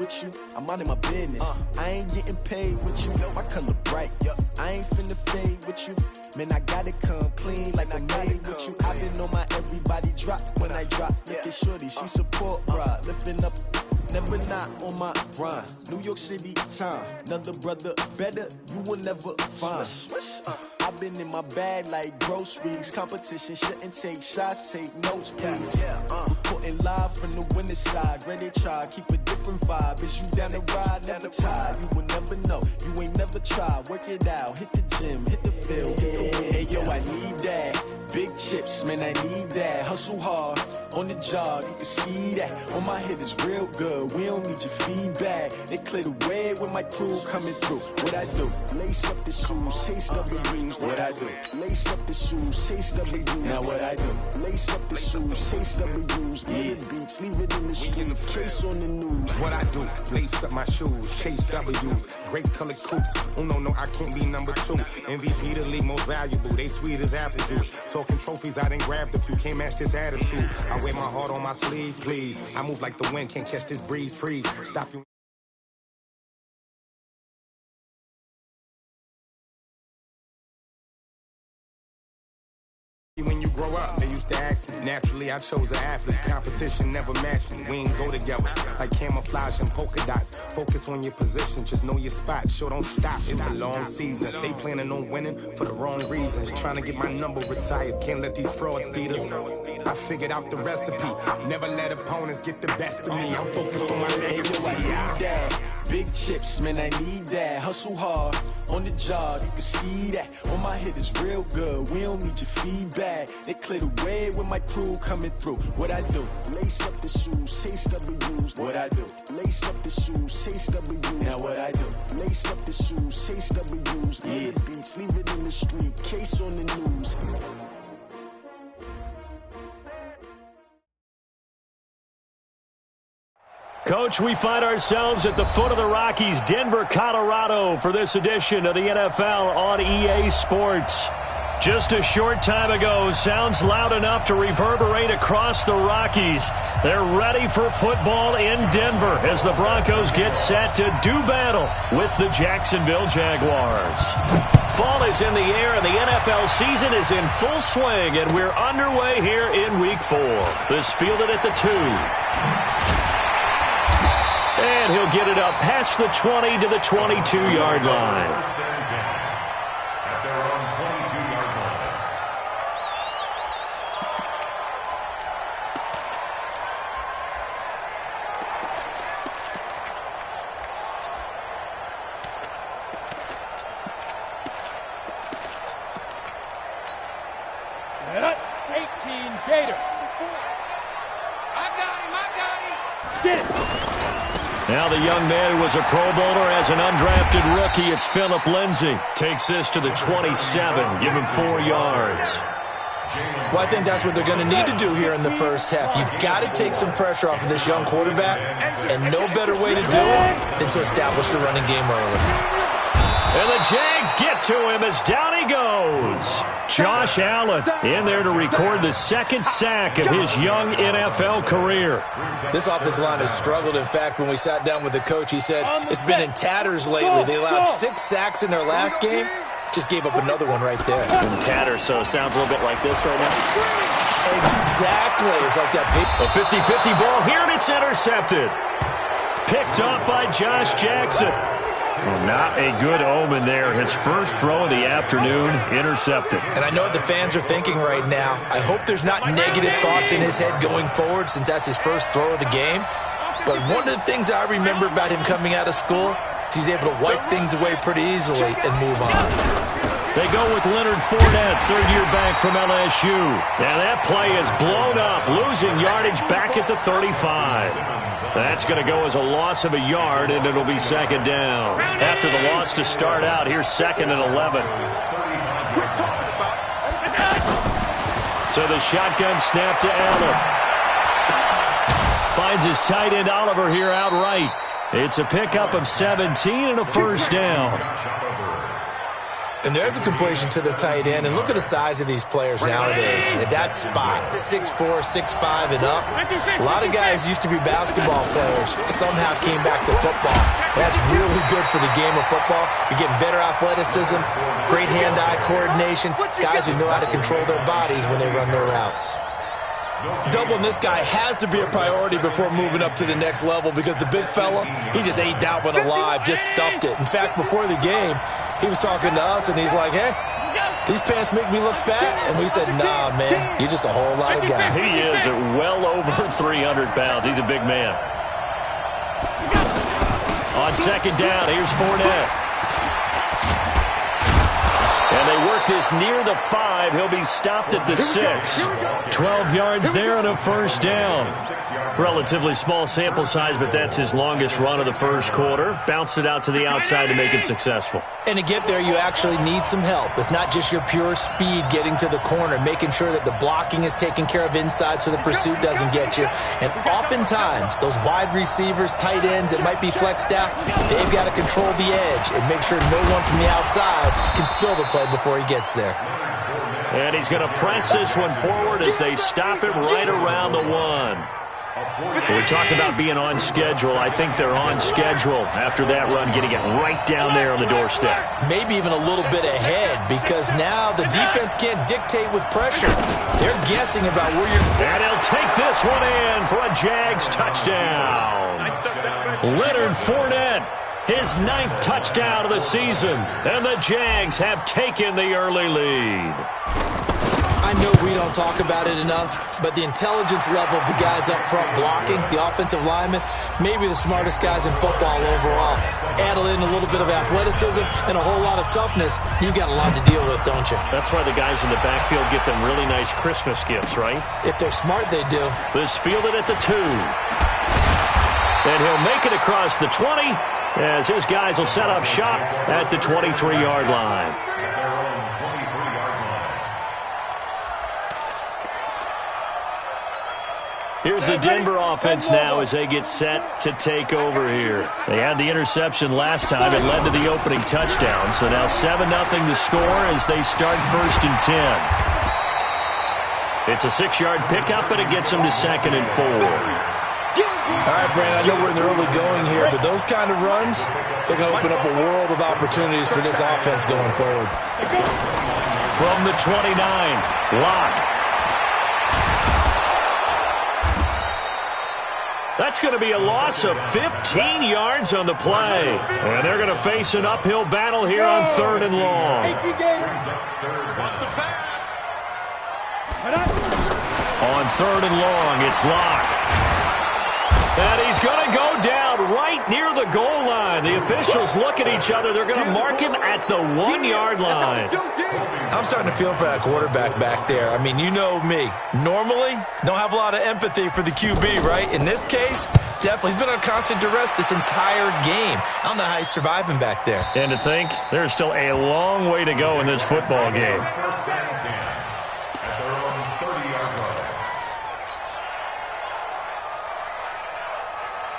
with you, I'm minding my business. I ain't getting paid with you, my color bright. I ain't finna fade with you, man, I gotta come clean like I made with you. I've been on my everybody drop when I drop. Look at shorty, she support, bruh. Lifting up, never not on my grind. New York City time, another brother better, you will never find. I've been in my bag like groceries. Competition shouldn't take shots, take notes, please. Reporting live from the winning side. Ready to try, keep a different vibe. Is you down the ride, never tired. You will never know, you ain't never tried. Work it out, hit the gym, hit the field, hit the wheel. Hey yo, I need that. Big chips, man, I need that. Hustle hard, on the job, you can see that. On my head is real good, we don't need your feedback. They clear the way when my crew coming through. What I do? Lace up the shoes, chase W's. What I do? Lace up the shoes, chase W's. Now what I do? Lace up the shoes, chase W's. Yeah, beats, leave it in the street, case on the news. What I do? Lace up my shoes, chase W's. Great colored coops. Oh no, I can't be number 2. MVP the league most valuable. They sweet as apple juice. Talking trophies, I done grabbed a few. Can't match this attitude. I wear my heart on my sleeve, please. I move like the wind, can't catch this breeze. Freeze. Stop you. When you grow up, they used to ask me. Naturally, I chose an athlete. Competition never matched me. We ain't go together like camouflage and polka dots. Focus on your position, just know your spot. Sure, don't stop. It's a long season. They planning on winning for the wrong reasons. Trying to get my number retired. Can't let these frauds beat us. I figured out the recipe. Never let opponents get the best of me. I'm focused on my legacy. Big chips, man, I need that. Hustle hard, on the job, you can see that. On my head is real good, we don't need your feedback. They clear the way when my crew coming through. What I do? Lace up the shoes, chase W's. What I do? Lace up the shoes, chase W's. Now what I do? Lace up the shoes, chase W's. Yeah, beats, leave it in the street, case on the news. Coach, we find ourselves at the foot of the Rockies, Denver, Colorado, for this edition of the NFL on EA Sports. Just a short time ago, sounds loud enough to reverberate across the Rockies. They're ready for football in Denver as the Broncos get set to do battle with the Jacksonville Jaguars. Fall is in the air and the NFL season is in full swing, and we're underway here in Week 4. This fielded at the 2. And he'll get it up past the 20 to the 22-yard line. Set up, 18 Gator. I got him. Get it. Now the young man who was a Pro Bowler as an undrafted rookie, it's Phillip Lindsay. Takes this to the 27, give him 4 yards. Well, I think that's what they're going to need to do here in the first half. You've got to take some pressure off of this young quarterback, and no better way to do it than to establish the running game early. And the Jags get to him as down he goes. Josh Allen in there to record the second sack of his young NFL career. This offensive line has struggled. In fact, when we sat down with the coach, he said it's been in tatters lately. They allowed 6 sacks in their last game. Just gave up another one right there. In tatters, so it sounds a little bit like this right now. Exactly. It's like that big... A 50-50 ball here, and it's intercepted. Picked up by Josh Jackson. Well, not a good omen there. His first throw of the afternoon, intercepted. And I know what the fans are thinking right now. I hope there's not negative thoughts in his head going forward since that's his first throw of the game. But one of the things I remember about him coming out of school is he's able to wipe things away pretty easily and move on. They go with Leonard Fournette, third-year back from LSU. Now that play is blown up, losing yardage back at the 35. That's going to go as a loss of a yard, and it'll be second down. After the loss to start out, here's 2nd and 11. So the shotgun snap to Allen. Finds his tight end Oliver here outright. It's a pickup of 17 and a first down. And there's a completion to the tight end. And look at the size of these players nowadays. At that spot, 6'4", 6'5", and up. A lot of guys used to be basketball players, somehow came back to football. That's really good for the game of football. You're getting better athleticism, great hand-eye coordination, guys who know how to control their bodies when they run their routes. Doubling this guy has to be a priority before moving up to the next level because the big fella, he just ate that one alive, just stuffed it. In fact, before the game, he was talking to us, and he's like, hey, these pants make me look fat? And we said, nah, man, you're just a whole lot of guy. He is at well over 300 pounds. He's a big man. On second down, here's Fournette. And they work this near the 5. He'll be stopped at the 6. 12 yards there and a first down. Relatively small sample size, but that's his longest run of the first quarter. Bounced it out to the outside to make it successful. And to get there, you actually need some help. It's not just your pure speed getting to the corner, making sure that the blocking is taken care of inside so the pursuit doesn't get you. And oftentimes, those wide receivers, tight ends that might be flexed out, they've got to control the edge and make sure no one from the outside can spill the play before he gets there. And he's going to press this one forward as they stop it right around the 1. When we talk about being on schedule, I think they're on schedule after that run, getting it right down there on the doorstep. Maybe even a little bit ahead because now the defense can't dictate with pressure. They're guessing about where you're... And he'll take this one in for a Jags touchdown. Leonard Fournette, his 9th touchdown of the season, and the Jags have taken the early lead. I know we don't talk about it enough, but the intelligence level of the guys up front blocking, the offensive linemen, maybe the smartest guys in football overall. Add in a little bit of athleticism and a whole lot of toughness, you've got a lot to deal with, don't you? That's why the guys in the backfield get them really nice Christmas gifts, right? If they're smart, they do. This fielded at the 2. And he'll make it across the 20 as his guys will set up shop at the 23-yard line. Here's the Denver offense now as they get set to take over here. They had the interception last time. It led to the opening touchdown. So now 7-0 to score as they start 1st and 10. It's a 6-yard pickup, but it gets them to 2nd and 4. All right, Brandon, I know we're in the early going here, but those kind of runs, they're going to open up a world of opportunities for this offense going forward. From the 29, Locke. That's going to be a loss of 15 yards on the play. And they're going to face an uphill battle here on 3rd and long. On 3rd and long, it's Locke. And he's going to go down right near the goal line. The officials look at each other. They're going to mark him at the 1-yard line. I'm starting to feel for that quarterback back there. I mean, you know me. Normally, don't have a lot of empathy for the QB, right? In this case, definitely. He's been on constant duress this entire game. I don't know how he's surviving back there. And to think, there's still a long way to go in this football game.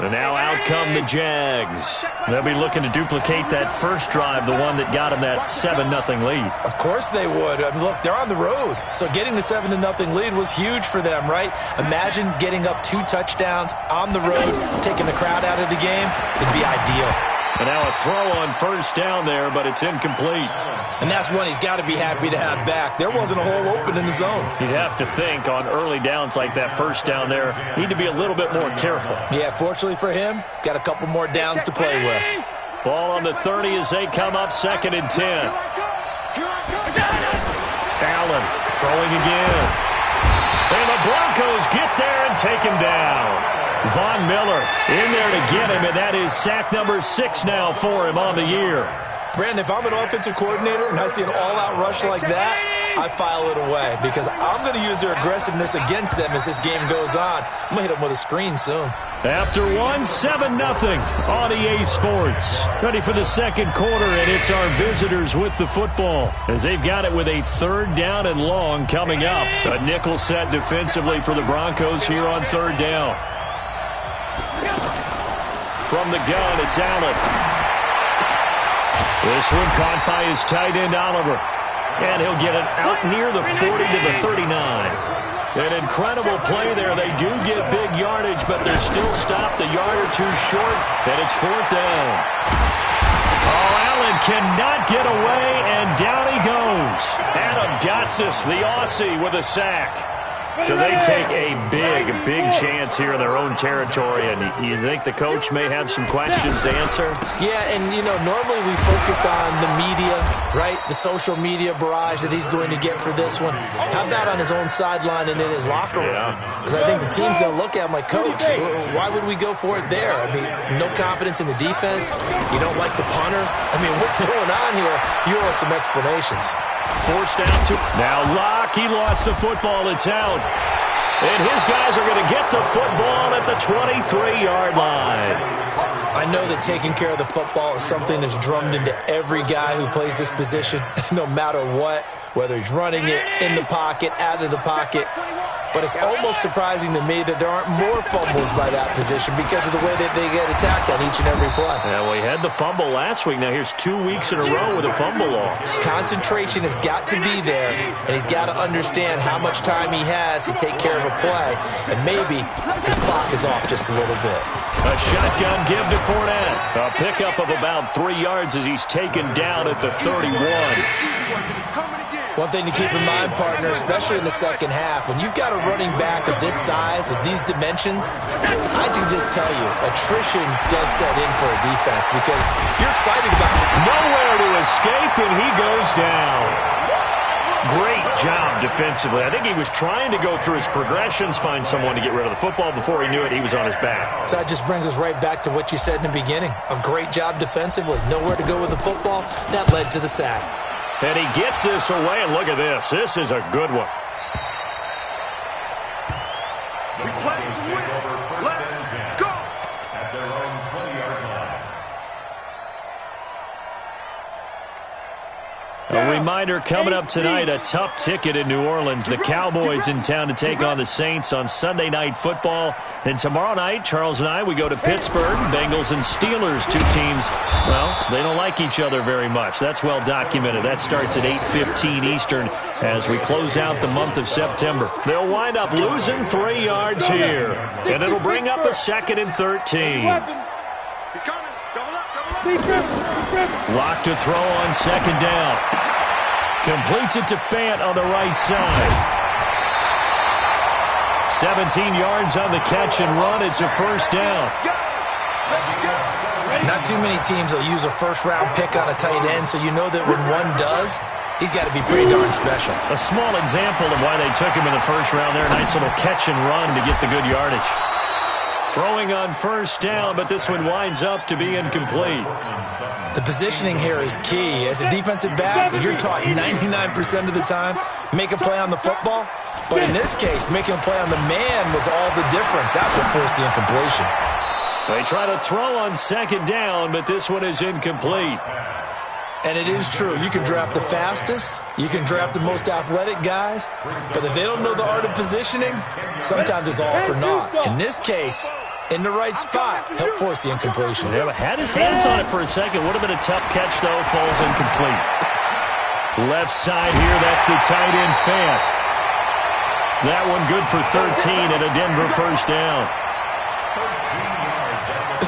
And now out come the Jags. They'll be looking to duplicate that first drive, the one that got them that 7-0 lead. Of course they would. I mean, look, they're on the road. So getting the 7-0 lead was huge for them, right? Imagine getting up 2 touchdowns on the road, taking the crowd out of the game. It'd be ideal. And now a throw on first down there, but it's incomplete. And that's one he's got to be happy to have back. There wasn't a hole open in the zone. You'd have to think on early downs like that first down there, need to be a little bit more careful. Yeah, fortunately for him, got a couple more downs to play with. Ball on the 30 as they come up 2nd and 10. Allen throwing again. And the Broncos get there and take him down. Von Miller in there to get him, and that is sack number 6 now for him on the year. Brandon, if I'm an offensive coordinator and I see an all-out rush like that, I file it away because I'm going to use their aggressiveness against them as this game goes on. I'm going to hit them with a screen soon. After 7-0 on EA Sports. Ready for the second quarter, and it's our visitors with the football as they've got it with a 3rd down and long coming up. A nickel set defensively for the Broncos here on 3rd down. From the gun, it's Allen. This one caught by his tight end, Oliver. And he'll get it out near the 40 to the 39. An incredible play there. They do get big yardage, but they're still stopped a yard or two short, and it's 4th down. Oh, Allen cannot get away, and down he goes. Adam Gotsis, the Aussie, with a sack. So they take a big chance here in their own territory, and you think the coach may have some questions to answer? Yeah, and, normally we focus on the media, right, the social media barrage that he's going to get for this one. How about on his own sideline and in his locker room? Because I think the team's going to look at him like, Coach, why would we go for it there? I mean, no confidence in the defense. You don't like the punter. I mean, what's going on here? You owe us some explanations. Forced down to now Locke. He lost the football. It's out. And his guys are going to get the football at the 23-yard line. I know that taking care of the football is something that's drummed into every guy who plays this position, no matter what, whether he's running it, in the pocket, out of the pocket. But it's almost surprising to me that there aren't more fumbles by that position because of the way that they get attacked on each and every play. Yeah, we had the fumble last week. Now here's 2 weeks in a row with a fumble loss. Concentration has got to be there, and he's got to understand how much time he has to take care of a play, and maybe his clock is off just a little bit. A shotgun give to Fournette. A pickup of about 3 yards as he's taken down at the 31. One thing to keep in mind, partner, especially in the second half, when you've got a running back of this size, of these dimensions, I can just tell you, attrition does set in for a defense because you're excited about it. Nowhere to escape, and he goes down. Great job defensively. I think he was trying to go through his progressions, find someone to get rid of the football. Before he knew it, he was on his back. So that just brings us right back to what you said in the beginning. A great job defensively. Nowhere to go with the football. That led to the sack. And he gets this away, and look at this. This is a good one. We play to win. Let's go. At their own 20-yard line. A reminder coming up tonight, a tough ticket in New Orleans. The Cowboys in town to take on the Saints on Sunday Night Football. And tomorrow night, Charles and I, we go to Pittsburgh. Bengals and Steelers, two teams, well, they don't like each other very much. That's well documented. That starts at 8:15 Eastern as we close out the month of September. They'll wind up losing 3 yards here. And it'll bring up a 2nd and 13. He's coming. Double up. Lock to throw on 2nd down. Completes it to Fant on the right side. 17 yards on the catch and run. It's a 1st down. Not too many teams will use a first-round pick on a tight end, so you know that when one does, he's got to be pretty darn special. A small example of why they took him in the 1st round there. Nice little catch and run to get the good yardage. Throwing on 1st down, but this one winds up to be incomplete. The positioning here is key. As a defensive back, you're taught 99% of the time, make a play on the football. But in this case, making a play on the man was all the difference. That's what forced the incompletion. They try to throw on 2nd down, but this one is incomplete. And it is true. You can draft the fastest. You can draft the most athletic guys. But if they don't know the art of positioning, sometimes it's all for naught. In this case, in the right spot, helped force the incompletion. Yeah, had his hands on it for a second. Would have been a tough catch, though. Falls incomplete. Left side here, that's the tight end Fant. That one good for 13 and a Denver 1st down.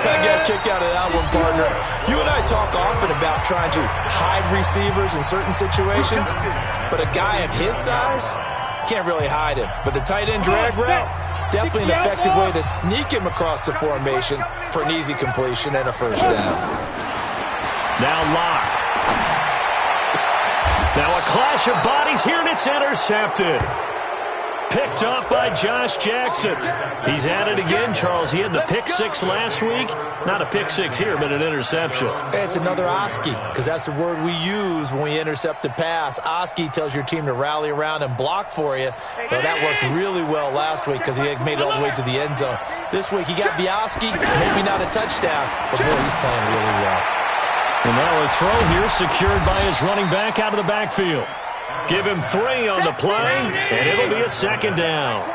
I got a kick out of that one, partner. You and I talk often about trying to hide receivers in certain situations, but a guy of his size can't really hide him. But the tight end drag route, definitely an effective way to sneak him across the formation for an easy completion and a 1st down. Now Locke. Now a clash of bodies here, and it's intercepted. Picked off by Josh Jackson. He's at it again, Charles. He had the pick 6 last week. Not a pick 6 here, but an interception. It's another Oski, because that's the word we use when we intercept a pass. Oski tells your team to rally around and block for you. Well, that worked really well last week because he had made it all the way to the end zone. This week he got the Oski, maybe not a touchdown, but boy, he's playing really well. And now a throw here secured by his running back out of the backfield. Give him 3 on the play, and it'll be a 2nd down.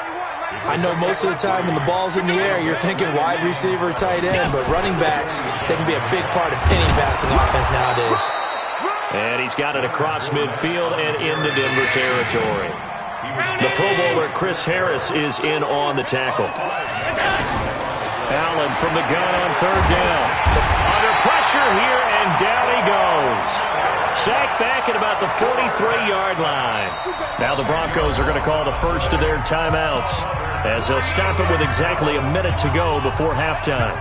I know most of the time when the ball's in the air, you're thinking wide receiver, tight end, but running backs, they can be a big part of any passing offense nowadays. And he's got it across midfield and into Denver territory. The Pro Bowler Chris Harris is in on the tackle. Allen from the gun on third down. Under pressure here, and down he goes. Sacked back at about the 43-yard line. Now the Broncos are going to call the first of their timeouts, as they'll stop it with exactly a minute to go before halftime.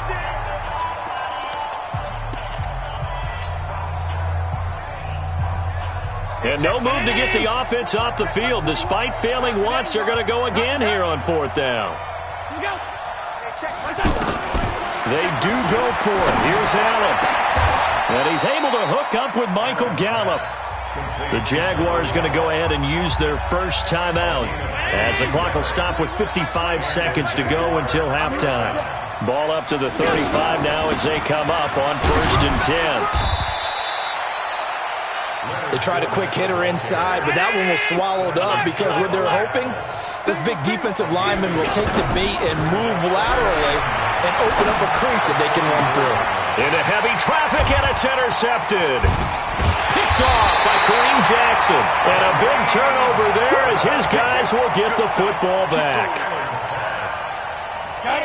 And no move to get the offense off the field. Despite failing once, they're going to go again here on fourth down. They do go for it. Here's Allen. And he's able to hook up with Michael Gallup. The Jaguars going to go ahead and use their first timeout, as the clock will stop with 55 seconds to go until halftime. Ball up to the 35 now as they come up on 1st and 10. They tried a quick hitter inside, but that one was swallowed up because what they're hoping, this big defensive lineman will take the bait and move laterally and open up a crease that they can run through. Into heavy traffic, and it's intercepted. Picked off by Kareem Jackson. And a big turnover there as his guys will get the football back.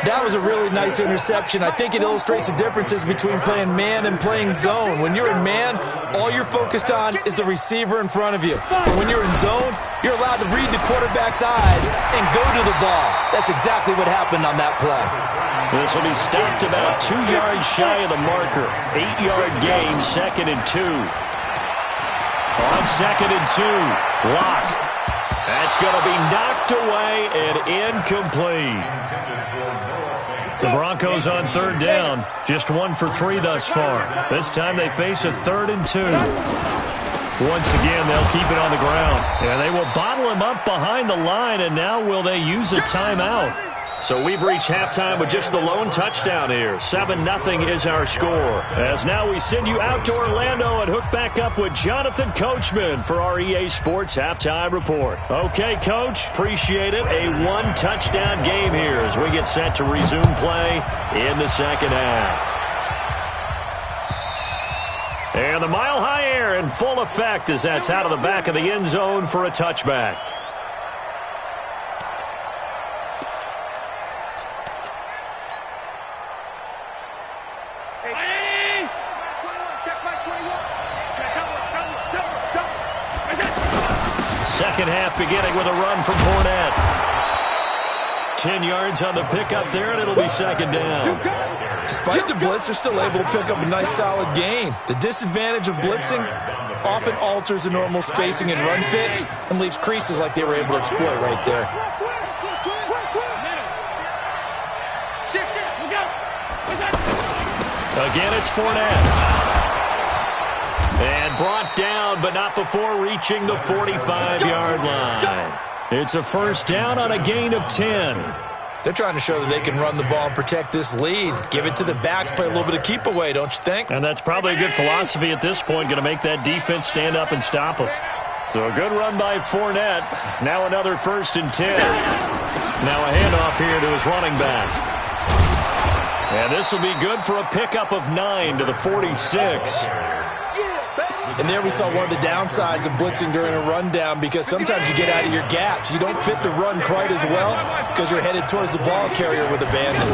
That was a really nice interception. I think it illustrates the differences between playing man and playing zone. When you're in man, all you're focused on is the receiver in front of you. But when you're in zone, you're allowed to read the quarterback's eyes and go to the ball. That's exactly what happened on that play. This will be stopped about 2 yards shy of the marker. 8-yard gain, 2nd and 2. On 2nd and 2, Locke. That's going to be knocked away and incomplete. The Broncos on third down, just 1 for 3 thus far. This time they face a 3rd and 2. Once again, they'll keep it on the ground. And they will bottle him up behind the line, and now will they use a timeout? So we've reached halftime with just the lone touchdown here. 7-0 is our score. As now we send you out to Orlando and hook back up with Jonathan Coachman for our EA Sports Halftime Report. Okay, Coach, appreciate it. A 1-touchdown game here as we get set to resume play in the second half. And the mile-high air in full effect as that's out of the back of the end zone for a touchback. Second half beginning with a run from Fournette. 10 yards on the pickup there, and it'll be second down. Despite the blitz, they're still able to pick up a nice, solid gain. The disadvantage of blitzing often alters the normal spacing and run fits and leaves creases like they were able to exploit right there. Again, it's Fournette. And brought down, but not before reaching the 45-yard line. It's a first down on a gain of 10. They're trying to show that they can run the ball and protect this lead. Give it to the backs, play a little bit of keep away, don't you think? And that's probably a good philosophy at this point, going to make that defense stand up and stop them. So a good run by Fournette. Now another 1st and 10. Now a handoff here to his running back. And this will be good for a pickup of 9 to the 46. And there we saw one of the downsides of blitzing during a rundown, because sometimes you get out of your gaps. You don't fit the run quite as well because you're headed towards the ball carrier with abandon.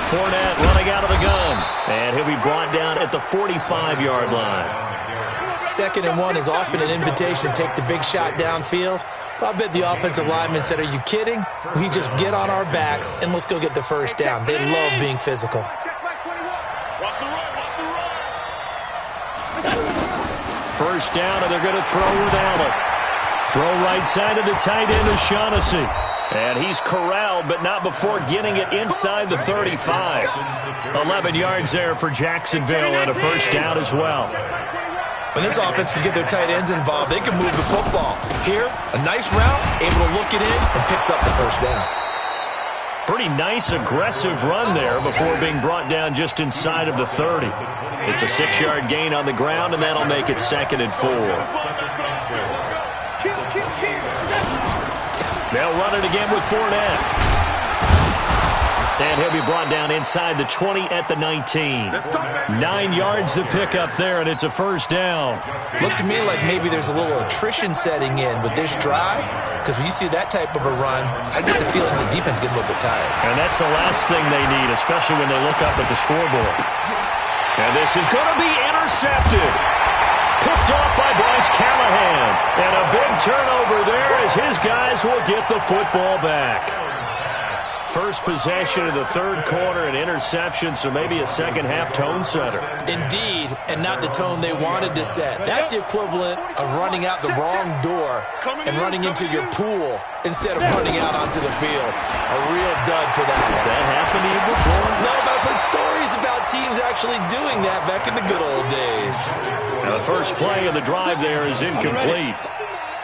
Fournette running out of the gun, and he'll be brought down at the 45-yard line. 2nd and 1 is often an invitation to take the big shot downfield. But I bet the offensive lineman said, "Are you kidding? We just get on our backs and let's go get the first down." They love being physical. First down, and they're going to throw with Allen. Throw right side of the tight end O'Shaughnessy. And he's corralled, but not before getting it inside the 35. 11 yards there for Jacksonville, and a first down as well. When this offense can get their tight ends involved, they can move the football. Here, a nice route, able to look it in, and picks up the first down. Pretty nice, aggressive run there before being brought down just inside of the 30. It's a 6-yard gain on the ground, and that'll make it 2nd and 4. They'll run it again with Fournette. And he'll be brought down inside the 20 at the 19. 9 yards to pick up there, and it's a first down. Looks to me like maybe there's a little attrition setting in with this drive, because when you see that type of a run, I get the feeling the defense getting a little bit tired. And that's the last thing they need, especially when they look up at the scoreboard. And this is going to be intercepted. Picked off by Bryce Callahan. And a big turnover there as his guys will get the football back. First possession of the third quarter, an interception, so maybe a second-half tone setter. Indeed, and not the tone they wanted to set. That's the equivalent of running out the wrong door and running into your pool instead of running out onto the field. A real dud for that. Has that happened to you before? No, but I've heard stories about teams actually doing that back in the good old days. Now the first play of the drive there is incomplete.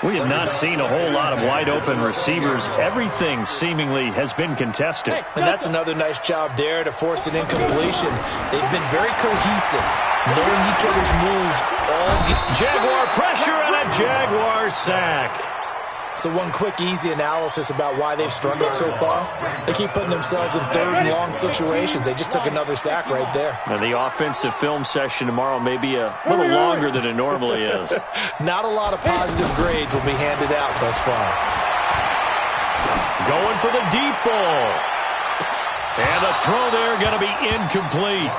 We have not seen a whole lot of wide-open receivers. Everything seemingly has been contested. And that's another nice job there to force an incompletion. They've been very cohesive, knowing each other's moves. Jaguar pressure and a Jaguar sack. So one quick, easy analysis about why they've struggled so far. They keep putting themselves in third and long situations. They just took another sack right there. And the offensive film session tomorrow may be a little longer than it normally is. Not a lot of positive grades will be handed out thus far. Going for the deep ball. And the throw there going to be incomplete.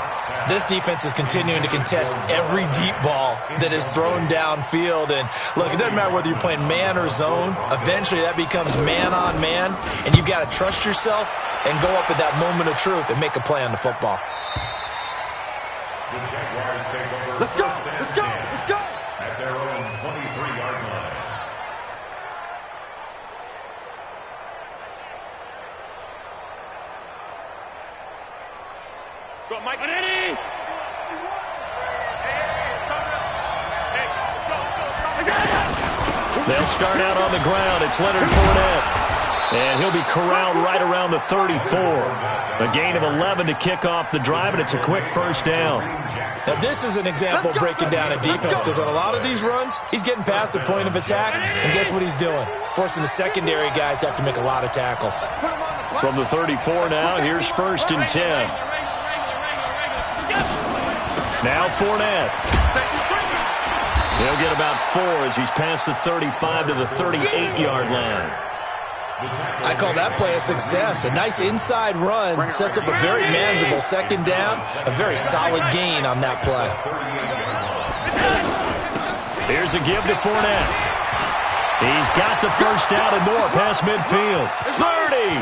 This defense is continuing to contest every deep ball that is thrown downfield. And look, it doesn't matter whether you're playing man or zone. Eventually that becomes man on man. And you've got to trust yourself and go up at that moment of truth and make a play on the football. Let's go! Let's go! Let's go! At their own 23-yard line. Go, Mike. Eddie! They'll start out on the ground. It's Leonard Fournette. And he'll be corralled right around the 34. A gain of 11 to kick off the drive, and it's a quick first down. Now, this is an example of breaking down a defense, because on a lot of these runs, he's getting past the point of attack, and guess what he's doing? Forcing the secondary guys to have to make a lot of tackles. From the 34 now, here's 1st and 10. Now Fournette. He'll get about 4 as he's past the 35 to the 38-yard line. I call that play a success. A nice inside run sets up a very manageable second down. A very solid gain on that play. Here's a give to Fournette. He's got the first down and more past midfield. 30,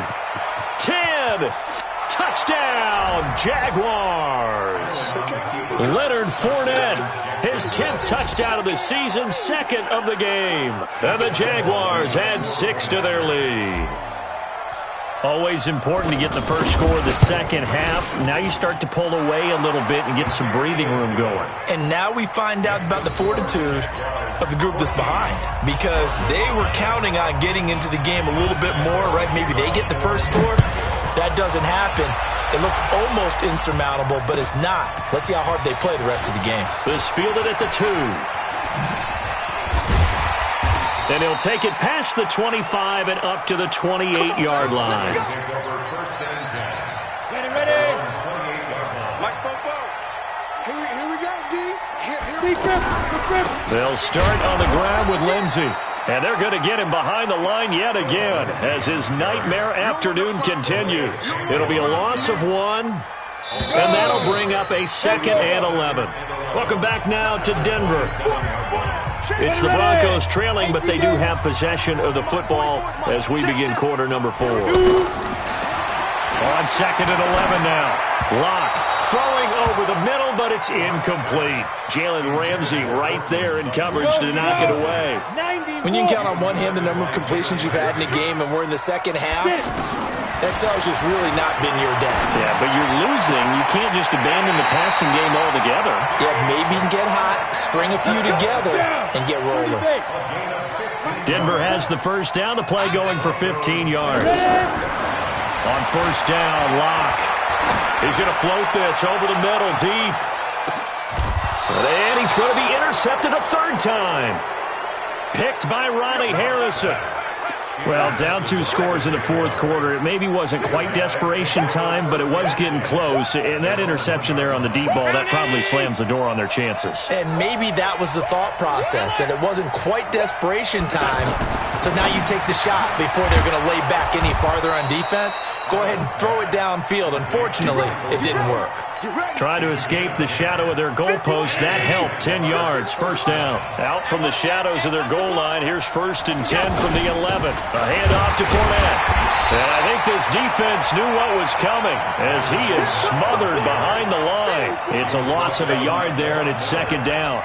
10, touchdown, Jaguars. Leonard Fournette, his 10th touchdown of the season, 2nd of the game. And the Jaguars add 6 to their lead. Always important to get the first score of the second half. Now you start to pull away a little bit and get some breathing room going. And now we find out about the fortitude of the group that's behind, because they were counting on getting into the game a little bit more, right? Maybe they get the first score. That doesn't happen. It looks almost insurmountable, but it's not. Let's see how hard they play the rest of the game. This fielded at the 2. And he'll take it past the 25 and up to the 28-yard line. Ready. Mike Popo. Here we go, D. They'll start on the ground with Lindsey. And they're going to get him behind the line yet again as his nightmare afternoon continues. It'll be a loss of 1, and that'll bring up a 2nd and 11. Welcome back now to Denver. It's the Broncos trailing, but they do have possession of the football as we begin quarter number 4. On 2nd and 11 now. Locke throwing over the middle, but it's incomplete. Jalen Ramsey right there in coverage to knock it away. When you can count on one hand the number of completions you've had in a game, and we're in the second half, that tells you it's really not been your day. Yeah, but you're losing. You can't just abandon the passing game altogether. Yeah, maybe you can get hot, string a few together, and get rolling. Denver has the first down. The play going for 15 yards. On first down, Locke. He's going to float this over the middle, deep. And he's going to be intercepted a 3rd time. Picked by Ronnie Harrison. Well, down 2 scores in the fourth quarter. It maybe wasn't quite desperation time, but it was getting close. And that interception there on the deep ball, that probably slams the door on their chances. And maybe that was the thought process, that it wasn't quite desperation time. So now you take the shot before they're going to lay back any farther on defense. Go ahead and throw it downfield. Unfortunately, it didn't work. Trying to escape the shadow of their goalpost. That helped. 10 yards. First down. Out from the shadows of their goal line. Here's 1st and 10 from the 11. A handoff to Fournette. And I think this defense knew what was coming as he is smothered behind the line. It's a loss of a yard there, and it's 2nd down.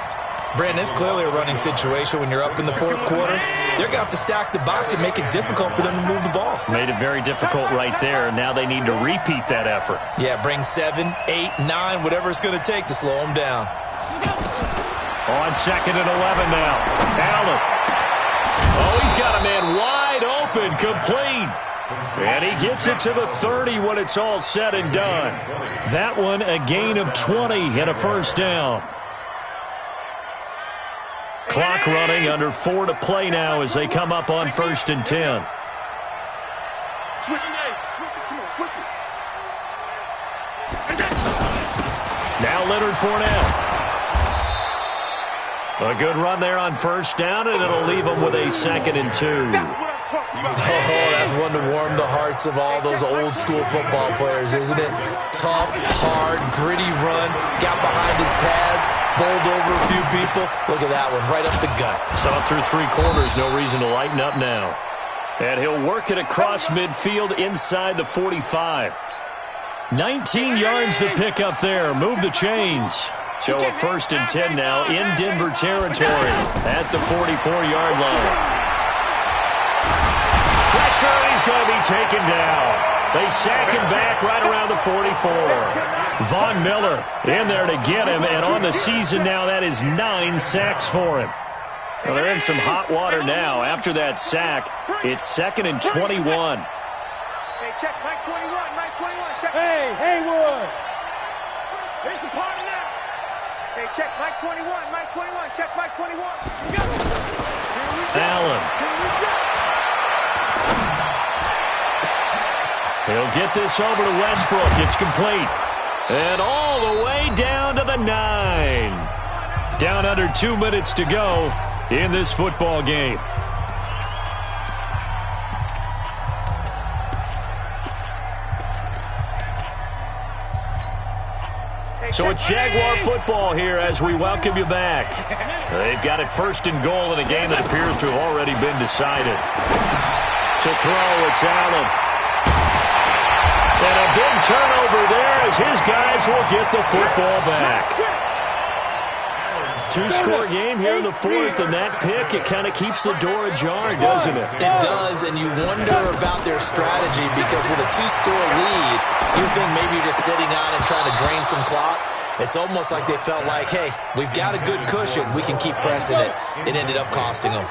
Brandon, it's clearly a running situation when you're up in the fourth quarter. They're going to have to stack the box and make it difficult for them to move the ball. Made it very difficult right there. Now they need to repeat that effort. Yeah, bring 7, 8, 9, whatever it's going to take to slow them down. On 2nd and 11 now. Allen. Oh, he's got a man wide open, complete. And he gets it to the 30 when it's all said and done. That one a gain of 20 and a first down. Clock running, under 4 to play now as they come up on 1st and 10. Now Leonard Fournette. A good run there on 1st down, and it'll leave them with a 2nd and 2. Oh, that's one to warm the hearts of all those old school football players, isn't it? Tough, hard, gritty run, got behind his pads, bowled over a few people. Look at that one, right up the gut. Saw it through 3 quarters, no reason to lighten up now. And he'll work it across midfield inside the 45. 19 yards to pick up there. Move the chains. So a 1st and 10 now in Denver territory at the 44-yard line. Pressure, he's going to be taken down. They sack him back right around the 44. Von Miller in there to get him, and on the season now, that is 9 sacks for him. Well, they're in some hot water now. After that sack, it's 2nd and 21. Hey, check Mike 21, Mike 21, check. Hey, Haywood. Here's the party now. Hey, check Mike 21, Mike 21, check Mike 21. Here we go. Allen. Here we go. He'll get this over to Westbrook. It's complete. And all the way down to the 9. Down under 2 minutes to go in this football game. So it's Jaguar football here as we welcome you back. They've got it 1st and goal in a game that appears to have already been decided. To throw, it's Allen. And a big turnover there as his guys will get the football back. 2-score game here in the 4th, and that pick, it kind of keeps the door ajar, doesn't it? It does, and you wonder about their strategy because with a 2-score lead, you think maybe you're just sitting on and trying to drain some clock. It's almost like they felt like, hey, we've got a good cushion. We can keep pressing it. It ended up costing them.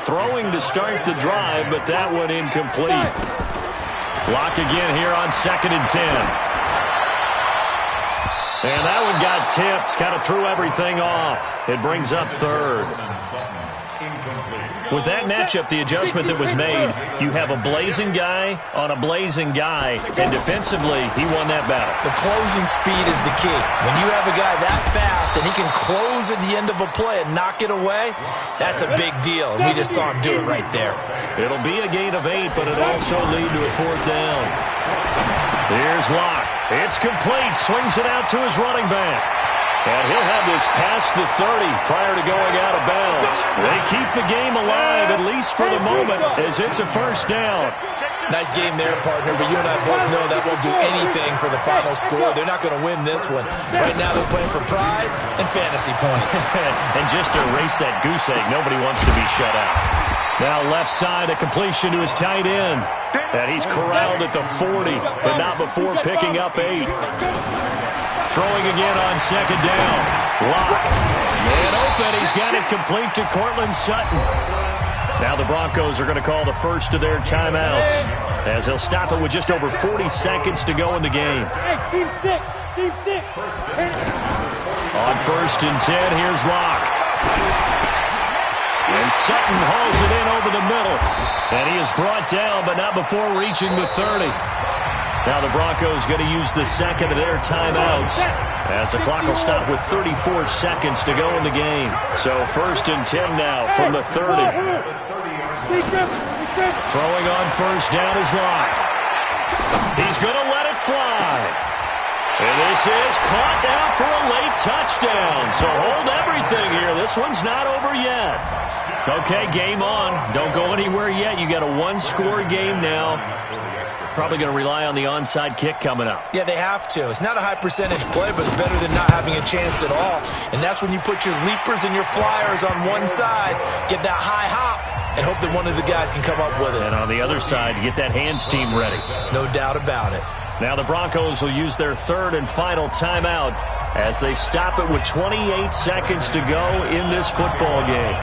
Throwing to start the drive, but that one incomplete. Block again here on 2nd and 10. And that one got tipped, kind of threw everything off. It brings up 3rd. With that matchup, the adjustment that was made, you have a blazing guy on a blazing guy, and defensively, he won that battle. The closing speed is the key. When you have a guy that fast and he can close at the end of a play and knock it away, that's a big deal, and we just saw him do it right there. It'll be a gain of 8, but it'll also lead to a 4th down. Here's Locke. It's complete. Swings it out to his running back. And he'll have this past the 30 prior to going out of bounds. They keep the game alive, at least for the moment, as it's a 1st down. Nice game there, partner, but you and I both know that won't do anything for the final score. They're not going to win this one. Right now they're playing for pride and fantasy points. And just to erase that goose egg, nobody wants to be shut out. Now left side, a completion to his tight end. And he's corralled at the 40, but not before picking up 8. Throwing again on 2nd down. Locke. Man open. He's got it complete to Cortland Sutton. Now the Broncos are going to call the first of their timeouts as they'll stop it with just over 40 seconds to go in the game. Hey, Team 6. On 1st and 10, here's Locke. And Sutton hauls it in over the middle. And he is brought down, but not before reaching the 30. Now the Broncos going to use the second of their timeouts as the clock will stop with 34 seconds to go in the game. So 1st and 10 now from the 30. Throwing on first down is Locke. He's going to let it fly. And this is caught now for a late touchdown. So hold everything here. This one's not over yet. Okay, game on. Don't go anywhere yet. You got a one-score game now. Probably going to rely on the onside kick coming up. Yeah, they have to. It's not a high-percentage play, but it's better than not having a chance at all. And that's when you put your leapers and your flyers on one side, get that high hop, and hope that one of the guys can come up with it. And on the other side, get that hands team ready. No doubt about it. Now the Broncos will use their third and final timeout as they stop it with 28 seconds to go in this football game.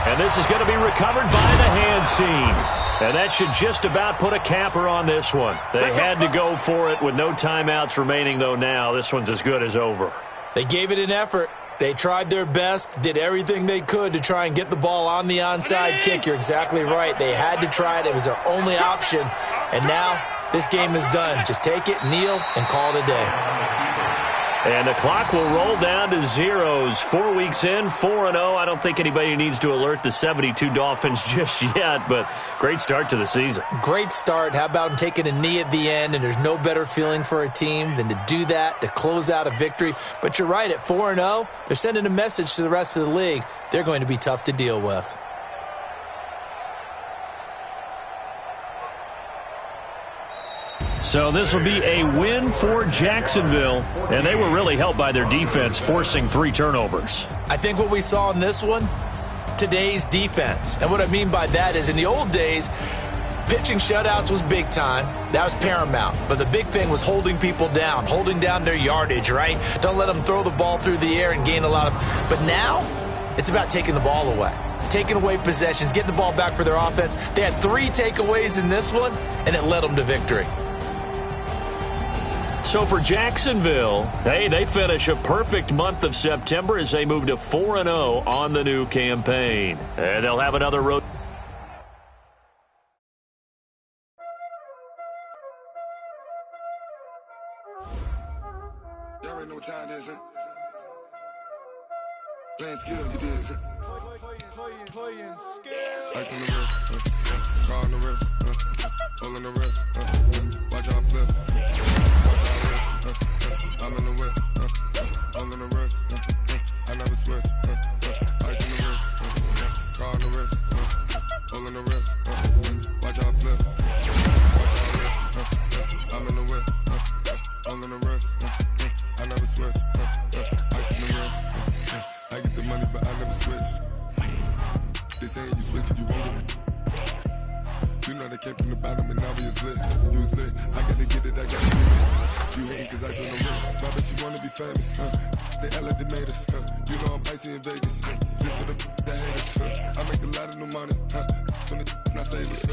And this is going to be recovered by the hands team. And that should just about put a capper on this one. They had to go for it with no timeouts remaining, though now. This one's as good as over. They gave it an effort. They tried their best, did everything they could to try and get the ball on the onside kick. You're exactly right. They had to try it. It was their only option. And now this game is done. Just take it, kneel, and call it a day. And the clock will roll down to zeros. 4 weeks in, 4-0. I don't think anybody needs to alert the 72 Dolphins just yet, but great start to the season. Great start. How about taking a knee at the end? And there's no better feeling for a team than to do that, to close out a victory. But you're right, at 4-0, they're sending a message to the rest of the league. They're going to be tough to deal with. So this will be a win for Jacksonville, and they were really helped by their defense, forcing 3 turnovers. I think what we saw in this one, today's defense. And what I mean by that is in the old days, pitching shutouts was big time. That was paramount. But the big thing was holding people down, holding down their yardage, right? Don't let them throw the ball through the air and gain a lot of... But now, it's about taking the ball away. Taking away possessions, getting the ball back for their offense. They had 3 takeaways in this one, and it led them to victory. So for Jacksonville, hey, they finish a perfect month of September as they move to 4-0 on the new campaign. And they'll have another road. Y'all already know what time it is, huh? Playing skills, you did. Playing skills. Ice on the wrist, car on the wrist, hole in the wrist, watch out flip. I'm in the whip, hole in the wrist, I never switch. Ice on the wrist, car on the wrist, hole in the wrist, watch out flip. I'm in the whip, hole in the wrist, I never switch. Ice on the wrist, I get the money but I never switch. They saying you switch it, you won't get it. You know they came from the bottom and now we is lit. You was lit, I gotta get it, I gotta get it. You hating cause ice on the wrist. Why bet you wanna be famous, They act like they made us, You know I'm icy in Vegas, This for the that hate us, I make a lot of new money, When the not savers,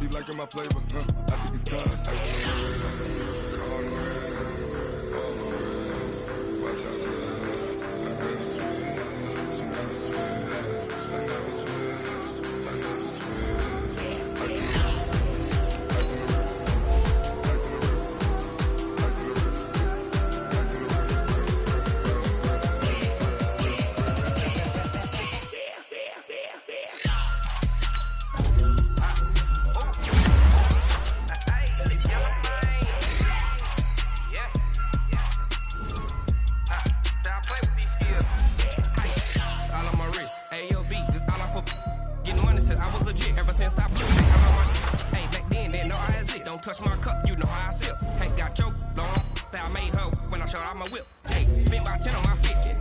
Be liking my flavor, I think it's cause ice on the wrist, car on the wrist, all on the wrist. Watch out, please. I never switch, I never switch, I never switch, I never switch. Ice on the wrist, ice on the wrist, ice on the wrist. Touch my cup, you know how I sip. Hey, got your long I made her when I showed out my whip. Hey, spent about 10 on my fit.